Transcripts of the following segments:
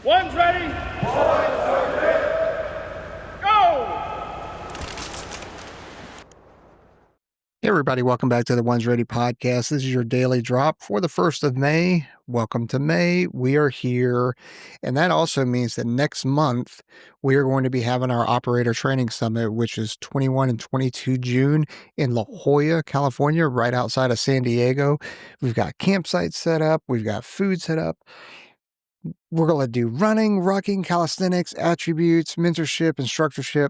One's ready. One's ready. Go! Hey everybody, welcome back to the One's Ready podcast. This is your daily drop for the 1st of May. Welcome to May. We are here. And that also means that next month we are going to be having our operator training summit, which is 21 and 22 June in La Jolla, California, right outside of San Diego. We've got campsites set up. We've got food set up. We're going to do running, rocking, calisthenics, attributes, mentorship, instructorship.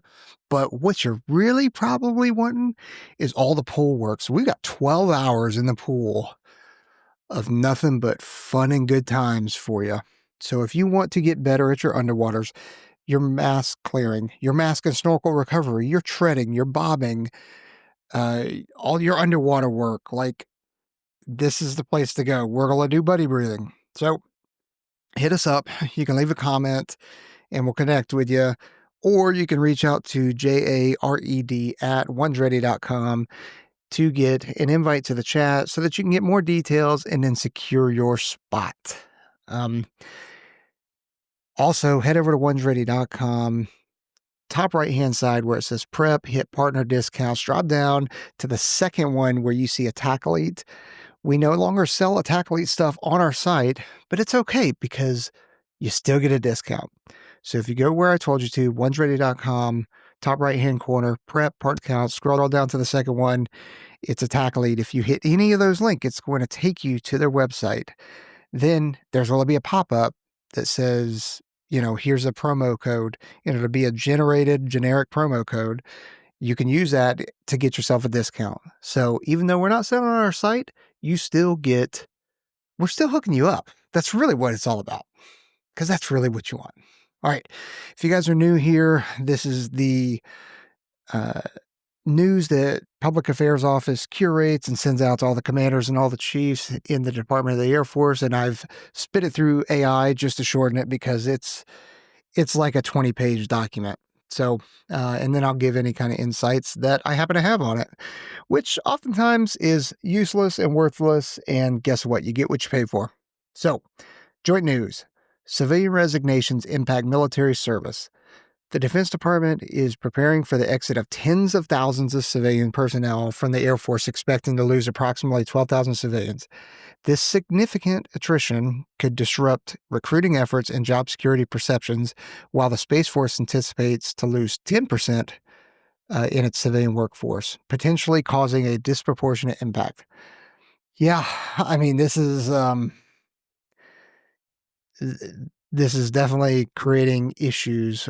But what you're really probably wanting is all the pool work. So we got 12 hours in the pool of nothing but fun and good times for you. So if you want to get better at your underwaters, your mask clearing, your mask and snorkel recovery, your treading, your bobbing, all your underwater work, like this is the place to go. We're going to do buddy breathing. So hit us up. You can leave a comment and we'll connect with you. Or you can reach out to jared@onesready.com to get an invite to the chat so that you can get more details and then secure your spot. Also, head over to onesready.com. Top right-hand side where it says prep, hit partner discounts, drop down to the second one where you see Attack Elite. We no longer sell Attack Elite stuff on our site, but it's okay because you still get a discount. So if you go where I told you to, onesready.com, top right-hand corner, prep, part count, scroll all down to the second one, it's Attack Elite. If you hit any of those links, it's going to take you to their website. Then there's going to be a pop-up that says, here's a promo code, and it'll be a generated generic promo code. You can use that to get yourself a discount. So even though we're not selling on our site, we're still hooking you up. That's really what it's all about, because that's really what you want. All right. If you guys are new here, this is the news that Public Affairs Office curates and sends out to all the commanders and all the chiefs in the Department of the Air Force. And I've spit it through AI just to shorten it because it's like a 20-page document. So, and then I'll give any kind of insights that I happen to have on it, which oftentimes is useless and worthless. And guess what? You get what you pay for. So, joint news. Civilian resignations impact military service. The Defense Department is preparing for the exit of tens of thousands of civilian personnel from the Air Force, expecting to lose approximately 12,000 civilians. This significant attrition could disrupt recruiting efforts and job security perceptions, while the Space Force anticipates to lose 10% in its civilian workforce, potentially causing a disproportionate impact. Yeah, I mean, this is definitely creating issues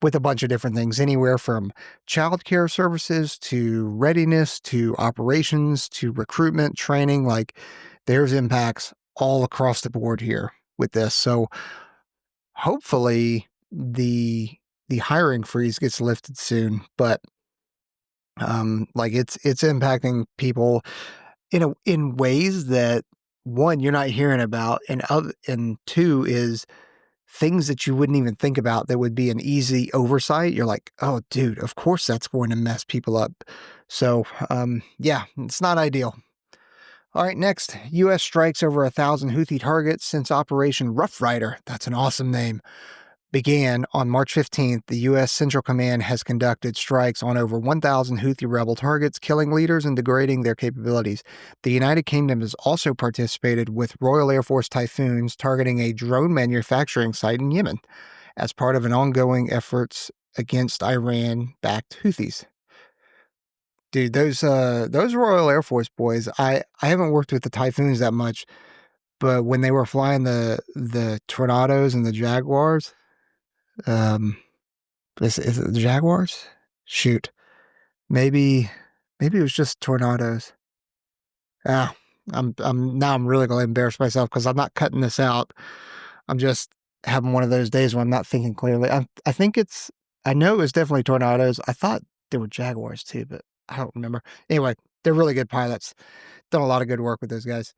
with a bunch of different things, anywhere from childcare services to readiness to operations to recruitment, training. Like there's impacts all across the board here with this. So hopefully the hiring freeze gets lifted soon, but it's impacting people in ways that, one, you're not hearing about, and two is things that you wouldn't even think about that would be an easy oversight. You're like, oh, dude, of course that's going to mess people up. So, yeah, it's not ideal. All right, next, U.S. strikes over 1,000 Houthi targets since Operation Rough Rider. That's an awesome name. Began on March 15th, the U.S. Central Command has conducted strikes on over 1,000 Houthi rebel targets, killing leaders and degrading their capabilities. The United Kingdom has also participated with Royal Air Force Typhoons targeting a drone manufacturing site in Yemen as part of an ongoing efforts against Iran-backed Houthis. Dude, those Royal Air Force boys, I haven't worked with the Typhoons that much, but when they were flying the Tornadoes and the Jaguars, is it the Jaguars? Shoot. Maybe it was just Tornadoes. I'm really going to embarrass myself because I'm not cutting this out. I'm just having one of those days when I'm not thinking clearly. I know it was definitely Tornadoes. I thought they were Jaguars too, but I don't remember. Anyway, they're really good pilots. Done a lot of good work with those guys.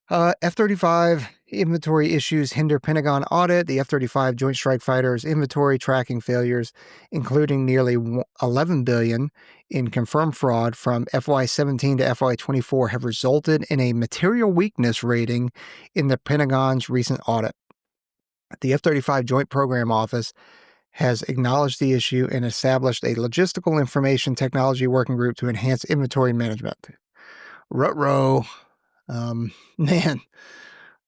F-35 inventory issues hinder Pentagon audit. The F-35 Joint Strike Fighter's inventory tracking failures, including nearly $11 billion in confirmed fraud from FY17 to FY24, have resulted in a material weakness rating in the Pentagon's recent audit. The F-35 Joint Program Office has acknowledged the issue and established a logistical information technology working group to enhance inventory management. Ruh-roh. Man,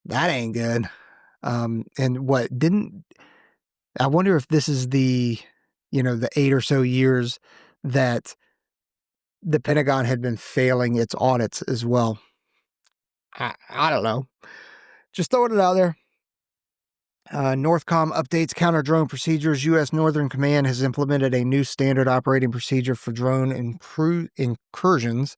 that ain't good. And what didn't, I wonder if this is the 8 or so years that the Pentagon had been failing its audits as well. I don't know. Just throwing it out there. Northcom updates counter drone procedures. U.S. Northern Command has implemented a new standard operating procedure for drone incursions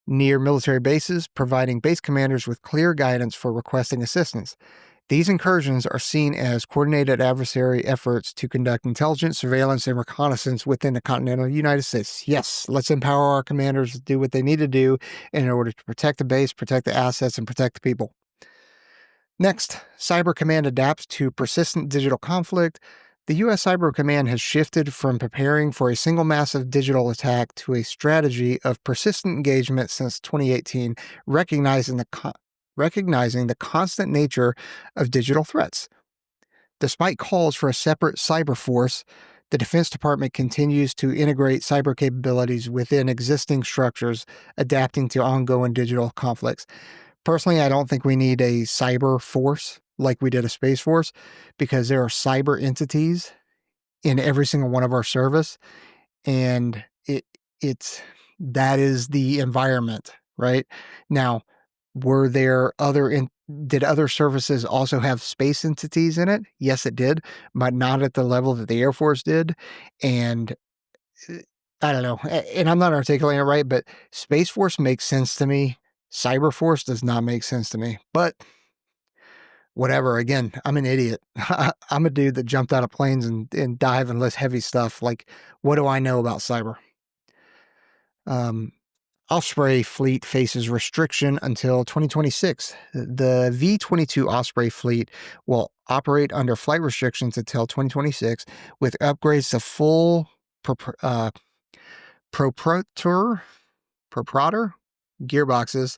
near military bases, providing base commanders with clear guidance for requesting assistance. These incursions are seen as coordinated adversary efforts to conduct intelligence, surveillance, and reconnaissance within the continental United States. Yes, let's empower our commanders to do what they need to do in order to protect the base, protect the assets, and protect the people. Next, Cyber Command adapts to persistent digital conflict. The U.S. Cyber Command has shifted from preparing for a single massive digital attack to a strategy of persistent engagement since 2018, recognizing the constant nature of digital threats. Despite calls for a separate cyber force, the Defense Department continues to integrate cyber capabilities within existing structures, adapting to ongoing digital conflicts. Personally, I don't think we need a cyber force like we did a space force, because there are cyber entities in every single one of our service, and that is the environment, right? Now, did other services also have space entities in it? Yes, it did, but not at the level that the Air Force did. And I don't know, and I'm not articulating it right, but Space Force makes sense to me. Cyber Force does not make sense to me, but whatever. Again, I'm an idiot. I'm a dude that jumped out of planes and dive and lift heavy stuff. Like, what do I know about cyber? Osprey fleet faces restriction until 2026. The V-22 Osprey fleet will operate under flight restrictions until 2026, with upgrades to full proprietor gearboxes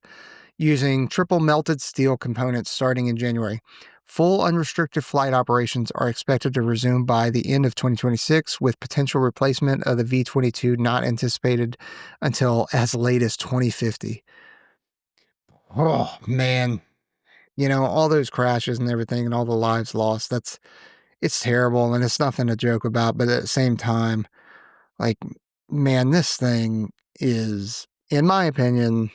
using triple melted steel components starting in January. Full unrestricted flight operations are expected to resume by the end of 2026, with potential replacement of the V-22 not anticipated until as late as 2050. Oh, man. All those crashes and everything and all the lives lost, it's terrible, and it's nothing to joke about, but at the same time, like, man, this thing is, in my opinion,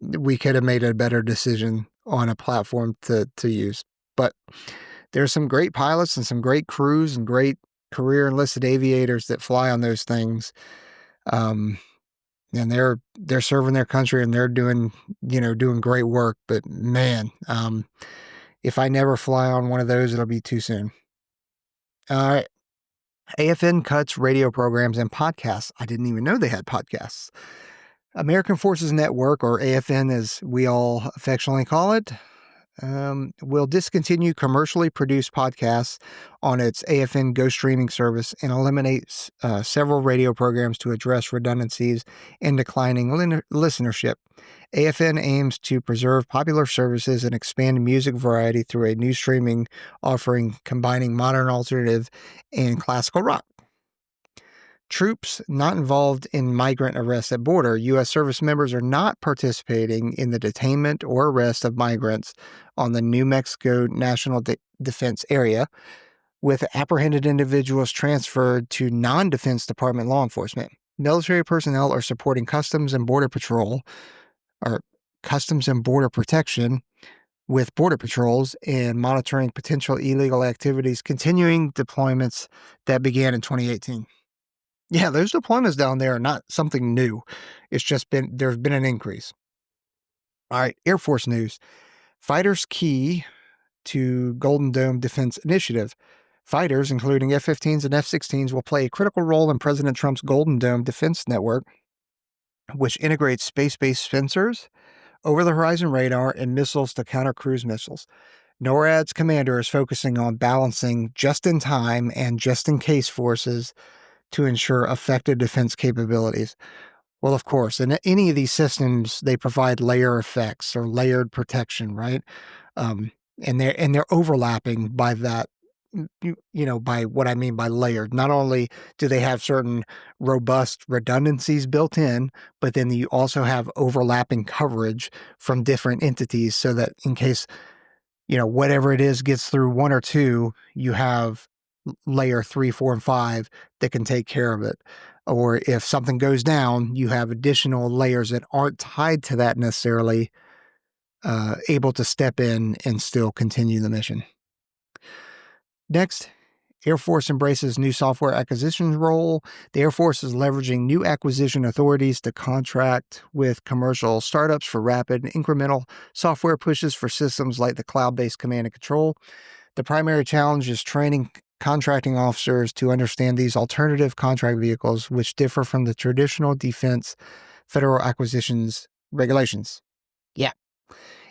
we could have made a better decision on a platform to use. But there's some great pilots and some great crews and great career enlisted aviators that fly on those things. And they're serving their country, and they're doing great work. But man, if I never fly on one of those, it'll be too soon. All right. AFN cuts radio programs and podcasts. I didn't even know they had podcasts. American Forces Network, or AFN as we all affectionately call it, will discontinue commercially produced podcasts on its AFN Go streaming service and eliminate several radio programs to address redundancies and declining listenership. AFN aims to preserve popular services and expand music variety through a new streaming offering combining modern alternative and classical rock. Troops not involved in migrant arrests at border. U.S. service members are not participating in the detainment or arrest of migrants on the New Mexico National Defense Area, with apprehended individuals transferred to non-Defense Department law enforcement. Military personnel are supporting Customs and Border Patrol, or Customs and Border Protection, with border patrols and monitoring potential illegal activities, continuing deployments that began in 2018. Yeah, those deployments down there are not something new. It's just there's been an increase. All right, Air Force news. Fighters key to Golden Dome Defense Initiative. Fighters, including F-15s and F-16s, will play a critical role in President Trump's Golden Dome Defense Network, which integrates space-based sensors, over-the-horizon radar, and missiles to counter cruise missiles. NORAD's commander is focusing on balancing just-in-time and just-in-case forces to ensure effective defense capabilities. Well, of course, in any of these systems, they provide layer effects or layered protection, right? and they're overlapping by that, by what I mean by layered. Not only do they have certain robust redundancies built in, but then you also have overlapping coverage from different entities so that in case, whatever it is gets through one or two, you have layer 3, 4, and 5 that can take care of it. Or if something goes down, you have additional layers that aren't tied to that necessarily, able to step in and still continue the mission. Next, Air Force embraces new software acquisitions role. The Air Force is leveraging new acquisition authorities to contract with commercial startups for rapid incremental software pushes for systems like the cloud-based command and control. The primary challenge is training contracting officers to understand these alternative contract vehicles, which differ from the traditional defense federal acquisitions regulations. Yeah.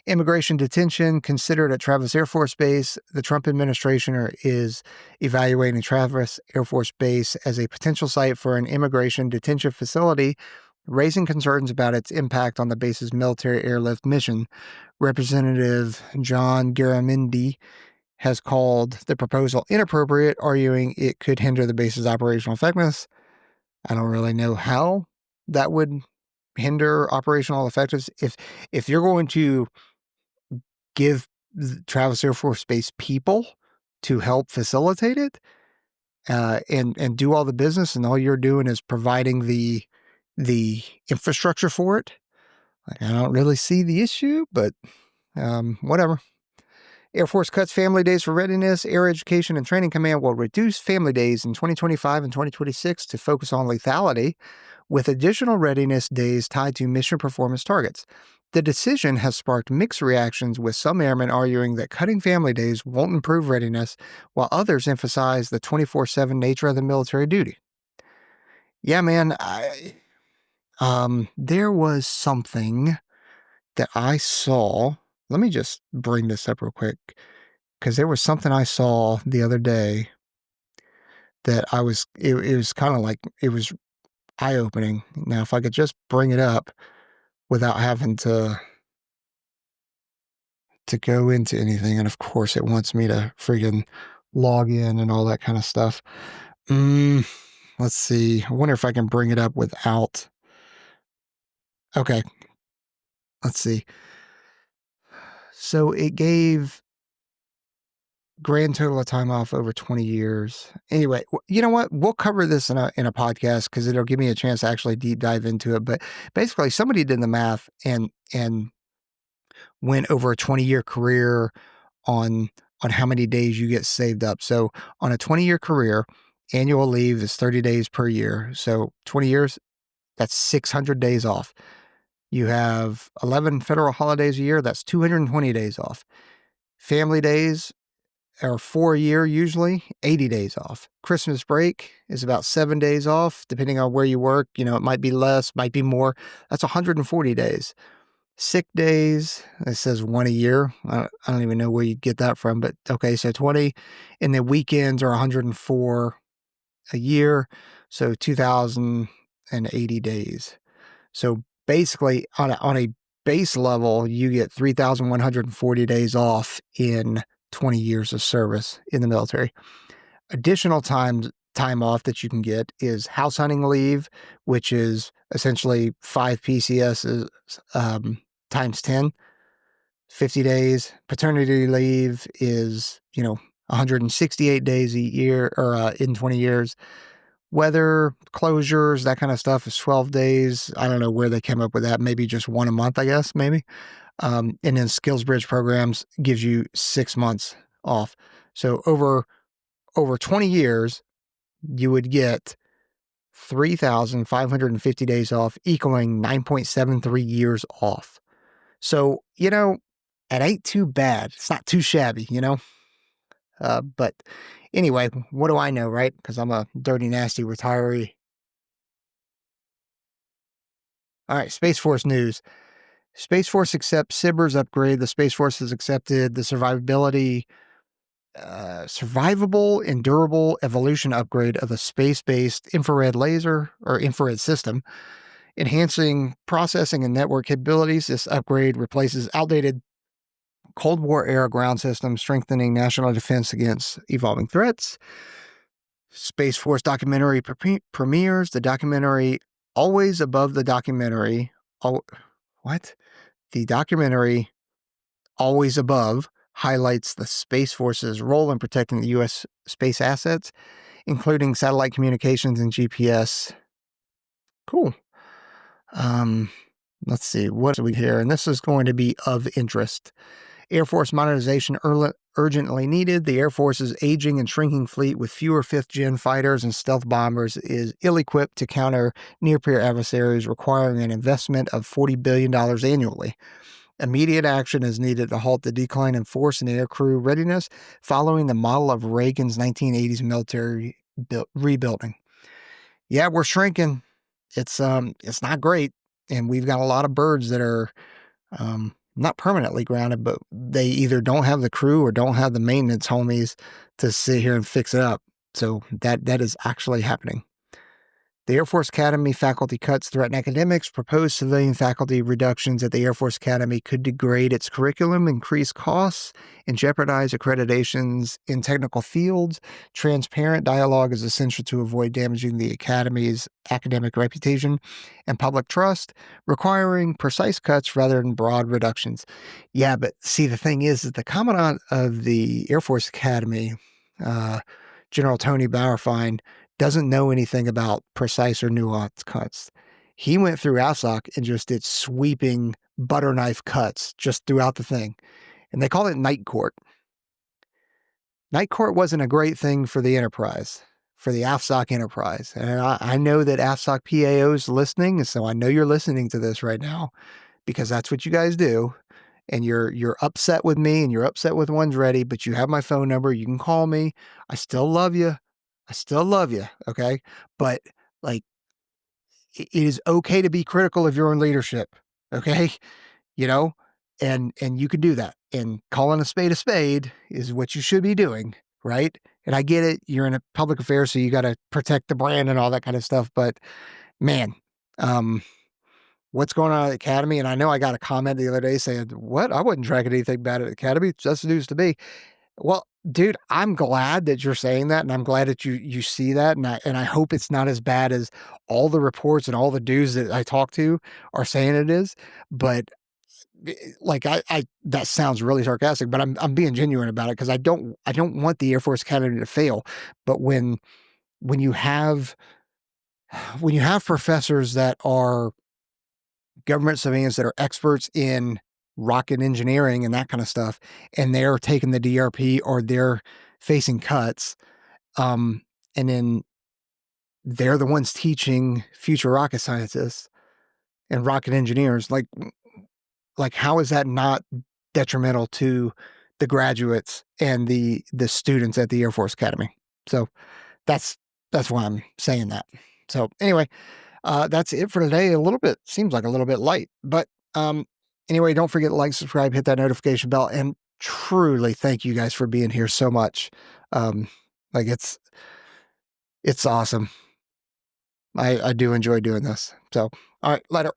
Immigration detention considered at Travis Air Force Base. The Trump administration is evaluating Travis Air Force Base as a potential site for an immigration detention facility, raising concerns about its impact on the base's military airlift mission. Representative John Garamendi has called the proposal inappropriate, arguing it could hinder the base's operational effectiveness. I don't really know how that would hinder operational effectiveness. If you're going to give Travis Air Force Base people to help facilitate it, and do all the business, and all you're doing is providing the infrastructure for it, I don't really see the issue, but whatever. Air Force cuts family days for readiness. Air Education and Training Command will reduce family days in 2025 and 2026 to focus on lethality, with additional readiness days tied to mission performance targets. The decision has sparked mixed reactions, with some airmen arguing that cutting family days won't improve readiness, while others emphasize the 24/7 nature of the military duty. Yeah, man, there was something that I saw. Let me just bring this up real quick, because there was something I saw the other day that it was kind of like, it was eye-opening. Now, if I could just bring it up without having to go into anything, and of course it wants me to friggin' log in and all that kind of stuff. Let's see. I wonder if I can bring it up without. Okay. Let's see. So it gave grand total of time off over 20 years. Anyway, you know what? We'll cover this in a podcast, because it'll give me a chance to actually deep dive into it. But basically, somebody did the math and went over a 20-year career on how many days you get saved up. So on a 20-year career, annual leave is 30 days per year. So 20 years, that's 600 days off. You have 11 federal holidays a year. That's 220 days off. Family days are 4 a year, usually 80 days off. Christmas break is about 7 days off, depending on where you work. It might be less, might be more. That's 140 days. Sick days, it says 1 a year. I don't even know where you'd get that from, but okay, so 20. And then weekends are 104 a year, so 2,080 days. So basically, on a base level, you get 3,140 days off in 20 years of service in the military. Additional time off that you can get is house hunting leave, which is essentially 5 PCSs times 10, 50 days. Paternity leave is, 168 days a year, or in 20 years. Weather, closures, that kind of stuff is 12 days. I don't know where they came up with that. Maybe just one a month, I guess, maybe. And then Skills Bridge programs gives you 6 months off. So over 20 years, you would get 3,550 days off, equaling 9.73 years off. So, it ain't too bad. It's not too shabby, But anyway, what do I know, right? Because I'm a dirty, nasty retiree. All right, Space Force news. Space Force accepts SBIRS upgrade. The Space Force has accepted the survivable and durable evolution upgrade of the space-based infrared laser or infrared system, enhancing processing and network capabilities. This upgrade replaces outdated Cold War era ground system strengthening national defense against evolving threats. Space Force documentary premieres. The documentary Always Above the Documentary. What? The documentary Always Above highlights the Space Force's role in protecting the U.S. space assets, including satellite communications and GPS. Cool. Let's see. What do we hear? And this is going to be of interest. Air Force modernization urgently needed. The Air Force's aging and shrinking fleet with fewer fifth-gen fighters and stealth bombers is ill-equipped to counter near-peer adversaries, requiring an investment of $40 billion annually. Immediate action is needed to halt the decline in force and aircrew readiness following the model of Reagan's 1980s military rebuilding. Yeah, we're shrinking. It's not great, and we've got a lot of birds that are not permanently grounded, but they either don't have the crew or don't have the maintenance homies to sit here and fix it up. So that is actually happening. The Air Force Academy faculty cuts threaten academics. Proposed civilian faculty reductions at the Air Force Academy could degrade its curriculum, increase costs, and jeopardize accreditations in technical fields. Transparent dialogue is essential to avoid damaging the Academy's academic reputation and public trust, requiring precise cuts rather than broad reductions. Yeah, but see, the thing is that the Commandant of the Air Force Academy, General Tony Bauerfein, doesn't know anything about precise or nuanced cuts. He went through AFSOC and just did sweeping butter knife cuts just throughout the thing. And they call it night court. Night court wasn't a great thing for the enterprise, for the AFSOC enterprise. And I know that AFSOC PAO is listening, so I know you're listening to this right now because that's what you guys do. And you're upset with me and you're upset with One's Ready, but you have my phone number. You can call me. I still love you. Okay? But like, it is okay to be critical of your own leadership, okay? You know, and you can do that. And calling a spade is what you should be doing, right? And I get it. You're in a public affair, so you got to protect the brand and all that kind of stuff. But man, what's going on at the Academy? And I know I got a comment the other day saying, what? I wasn't tracking anything bad at the Academy. It's just news to me. Well, dude, I'm glad that you're saying that, and I'm glad that you see that, and I hope it's not as bad as all the reports and all the dudes that I talk to are saying it is. But like I that sounds really sarcastic, but I'm being genuine about it because I don't want the Air Force Academy to fail. But when you have professors that are government civilians that are experts in rocket engineering and that kind of stuff, and they're taking the DRP or they're facing cuts, and then they're the ones teaching future rocket scientists and rocket engineers. Like how is that not detrimental to the graduates and the students at the Air Force Academy? So that's why I'm saying that. So anyway, that's it for today. Seems like a little bit light, but anyway, don't forget to like, subscribe, hit that notification bell, and truly thank you guys for being here so much. Like it's awesome. I do enjoy doing this. So, all right, later.